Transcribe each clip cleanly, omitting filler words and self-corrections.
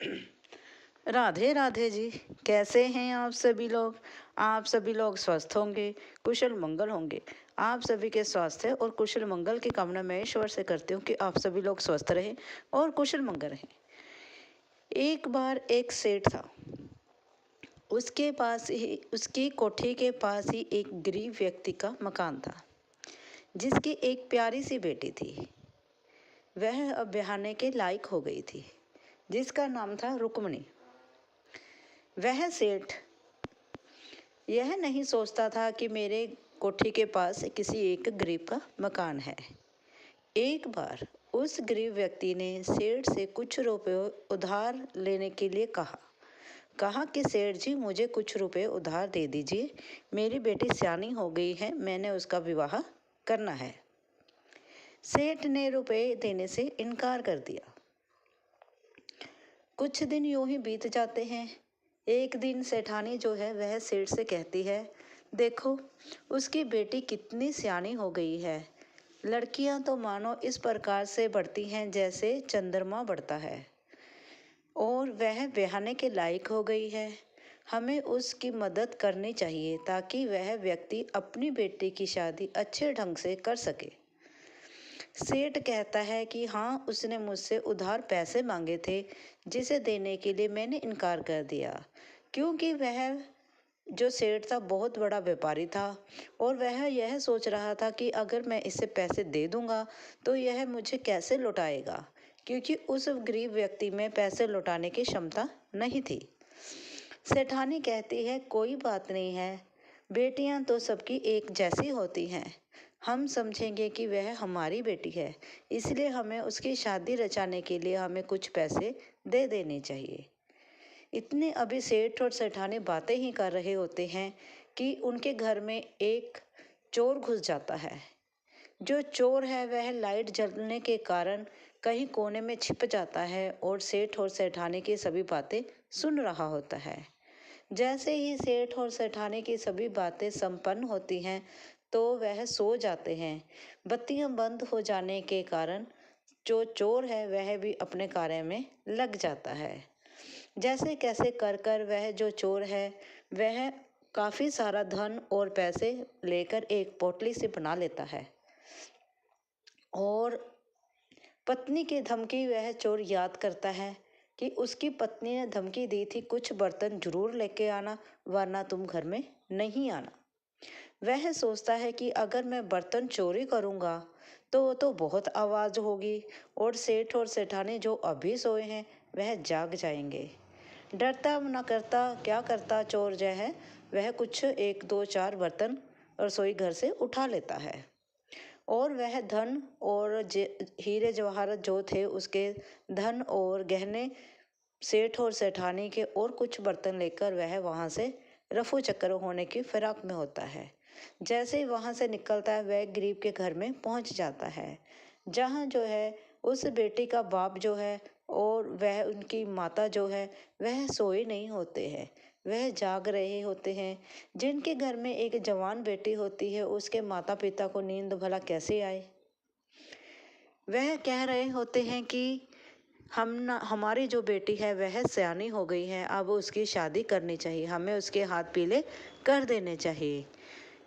राधे राधे जी। कैसे हैं आप सभी लोग? आप सभी लोग स्वस्थ होंगे, कुशल मंगल होंगे। आप सभी के स्वास्थ्य और कुशल मंगल की कामना मैं ईश्वर से करती हूँ कि आप सभी लोग स्वस्थ रहें और कुशल मंगल रहें। एक बार एक सेठ था। उसके पास ही उसकी कोठी के पास ही एक गरीब व्यक्ति का मकान था, जिसकी एक प्यारी सी बेटी थी। वह अब ब्याहने के लायक हो गई थी, जिसका नाम था रुक्मणी। वह सेठ यह नहीं सोचता था कि मेरे कोठी के पास किसी एक गरीब का मकान है। एक बार उस गरीब व्यक्ति ने सेठ से कुछ रुपए उधार लेने के लिए कहा। कहा कि सेठ जी, मुझे कुछ रुपए उधार दे दीजिए, मेरी बेटी सयानी हो गई है, मैंने उसका विवाह करना है। सेठ ने रुपए देने से इनकार कर दिया। कुछ दिन यूं ही बीत जाते हैं। एक दिन सेठानी जो है वह सेठ से कहती है, देखो उसकी बेटी कितनी सयानी हो गई है। लड़कियां तो मानो इस प्रकार से बढ़ती हैं जैसे चंद्रमा बढ़ता है, और वह ब्याहने के लायक हो गई है। हमें उसकी मदद करनी चाहिए ताकि वह व्यक्ति अपनी बेटी की शादी अच्छे ढंग से कर सके। सेठ कहता है कि हाँ, उसने मुझसे उधार पैसे मांगे थे, जिसे देने के लिए मैंने इनकार कर दिया, क्योंकि वह जो सेठ था बहुत बड़ा व्यापारी था, और वह यह सोच रहा था कि अगर मैं इसे पैसे दे दूंगा तो यह मुझे कैसे लौटाएगा, क्योंकि उस गरीब व्यक्ति में पैसे लौटाने की क्षमता नहीं थी। सेठानी कहती है, कोई बात नहीं है, बेटियां तो सबकी एक जैसी होती हैं। हम समझेंगे कि वह हमारी बेटी है, इसलिए हमें उसकी शादी रचाने के लिए हमें कुछ पैसे दे देने चाहिए। इतने अभी सेठ और सेठानी बातें ही कर रहे होते हैं कि उनके घर में एक चोर घुस जाता है। जो चोर है वह लाइट जलने के कारण कहीं कोने में छिप जाता है और सेठ और सेठानी की सभी बातें सुन रहा होता है। जैसे ही सेठ और सेठानी की सभी बातें संपन्न होती हैं तो वह सो जाते हैं। बत्तियां बंद हो जाने के कारण जो चोर है वह भी अपने कार्य में लग जाता है। जैसे कैसे कर कर वह जो चोर है वह काफ़ी सारा धन और पैसे लेकर एक पोटली से बना लेता है, और पत्नी की धमकी वह चोर याद करता है कि उसकी पत्नी ने धमकी दी थी, कुछ बर्तन जरूर लेके आना वरना तुम घर में नहीं आना। वह सोचता है कि अगर मैं बर्तन चोरी करूंगा तो बहुत आवाज़ होगी, और सेठ और सेठानी जो अभी सोए हैं वह जाग जाएंगे। डरता न करता क्या करता चोर जो है वह कुछ एक दो चार बर्तन रसोई घर से उठा लेता है, और वह धन और हीरे जवाहरात जो थे उसके धन और गहने सेठ और सेठानी के और कुछ बर्तन लेकर वह वहाँ से रफू चक्कर होने की फिराक में होता है। जैसे ही वहाँ से निकलता है वह गरीब के घर में पहुँच जाता है, जहाँ जो है उस बेटी का बाप जो है और वह उनकी माता जो है वह सोए नहीं होते हैं, वह जाग रहे होते हैं। जिनके घर में एक जवान बेटी होती है उसके माता पिता को नींद भला कैसे आए। वह कह रहे होते हैं कि हमारी जो बेटी है वह सयानी हो गई है, अब उसकी शादी करनी चाहिए, हमें उसके हाथ पीले कर देने चाहिए।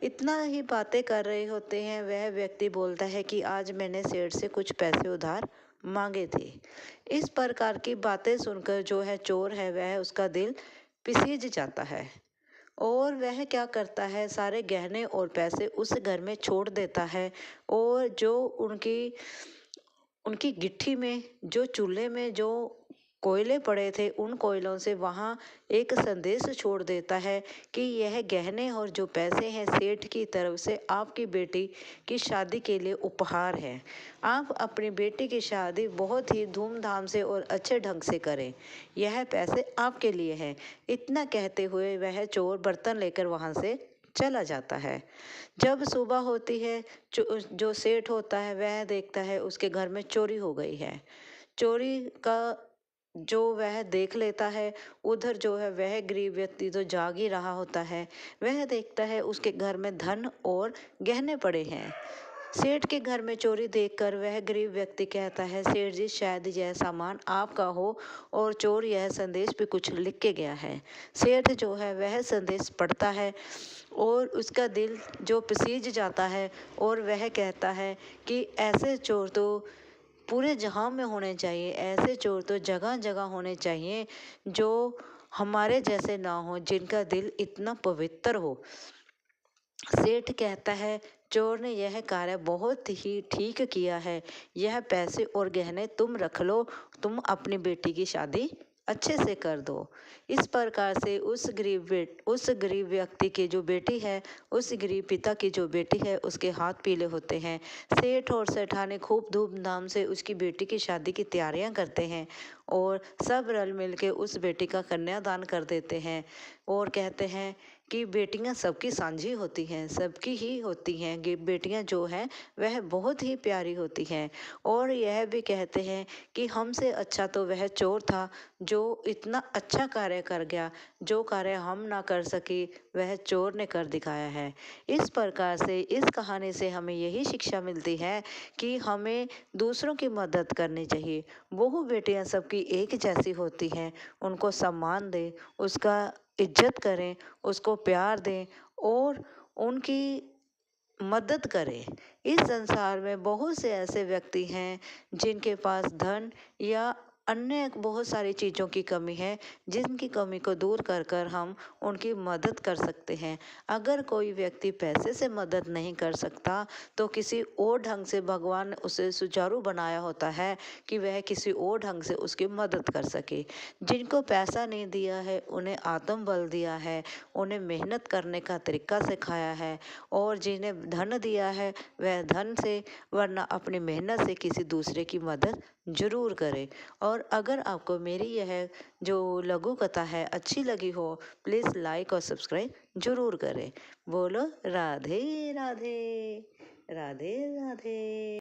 इतना ही बातें कर रहे होते हैं वह व्यक्ति बोलता है कि आज मैंने सेठ से कुछ पैसे उधार मांगे थे। इस प्रकार की बातें सुनकर जो है चोर है वह उसका दिल पिसीज जाता है, और वह क्या करता है सारे गहने और पैसे उस घर में छोड़ देता है, और जो उनकी गिट्टी में जो चूल्हे में जो कोयले पड़े थे उन कोयलों से वहाँ एक संदेश छोड़ देता है कि यह गहने और जो पैसे हैं सेठ की तरफ से आपकी बेटी की शादी के लिए उपहार है। आप अपनी बेटी की शादी बहुत ही धूमधाम से और अच्छे ढंग से करें, यह पैसे आपके लिए हैं। इतना कहते हुए वह चोर बर्तन लेकर वहाँ से चला जाता है। जब सुबह होती है जो सेठ होता है वह देखता है उसके घर में चोरी हो गई है। चोरी का जो वह देख लेता है, उधर जो है वह गरीब व्यक्ति तो जाग ही रहा होता है, वह देखता है उसके घर में धन और गहने पड़े हैं। सेठ के घर में चोरी देखकर वह गरीब व्यक्ति कहता है, सेठ जी शायद यह सामान आपका हो और चोर यह संदेश भी कुछ लिख के गया है। सेठ जो है वह संदेश पढ़ता है और उसका दिल जो पसीज जाता है और वह कहता है कि ऐसे चोर तो पूरे जहां में होने चाहिए, ऐसे चोर तो जगह जगह होने चाहिए जो हमारे जैसे ना हो, जिनका दिल इतना पवित्र हो। सेठ कहता है, चोर ने यह कार्य बहुत ही ठीक किया है। यह पैसे और गहने तुम रख लो, तुम अपनी बेटी की शादी अच्छे से कर दो। इस प्रकार से उस गरीब व्यक्ति की जो बेटी है, उस गरीब पिता की जो बेटी है, उसके हाथ पीले होते हैं। सेठ और सेठानी खूब धूमधाम से उसकी बेटी की शादी की तैयारियां करते हैं और सब रल मिल के उस बेटी का कन्यादान कर देते हैं और कहते हैं कि बेटियां सबकी सांझी होती हैं, सबकी ही होती हैं। बेटियां जो हैं वह बहुत ही प्यारी होती हैं और यह भी कहते हैं कि हमसे अच्छा तो वह चोर था जो इतना अच्छा कार्य कर गया, जो कार्य हम ना कर सके वह चोर ने कर दिखाया है। इस प्रकार से इस कहानी से हमें यही शिक्षा मिलती है कि हमें दूसरों की मदद करनी चाहिए। बहू बेटियां सबकी एक जैसी होती हैं, उनको सम्मान दें, उसका इज्जत करें, उसको प्यार दें और उनकी मदद करें। इस संसार में बहुत से ऐसे व्यक्ति हैं जिनके पास धन या अन्य बहुत सारी चीज़ों की कमी है, जिनकी कमी को दूर कर कर हम उनकी मदद कर सकते हैं। अगर कोई व्यक्ति पैसे से मदद नहीं कर सकता तो किसी और ढंग से भगवान ने उसे सुचारू बनाया होता है कि वह किसी और ढंग से उसकी मदद कर सके। जिनको पैसा नहीं दिया है उन्हें आत्म बल दिया है, उन्हें मेहनत करने का तरीका सिखाया है और जिन्हें धन दिया है वह धन से वरना अपनी मेहनत से किसी दूसरे की मदद जरूर करें। और अगर आपको मेरी यह जो लघु कथा है अच्छी लगी हो, प्लीज़ लाइक और सब्सक्राइब जरूर करें। बोलो राधे राधे, राधे राधे।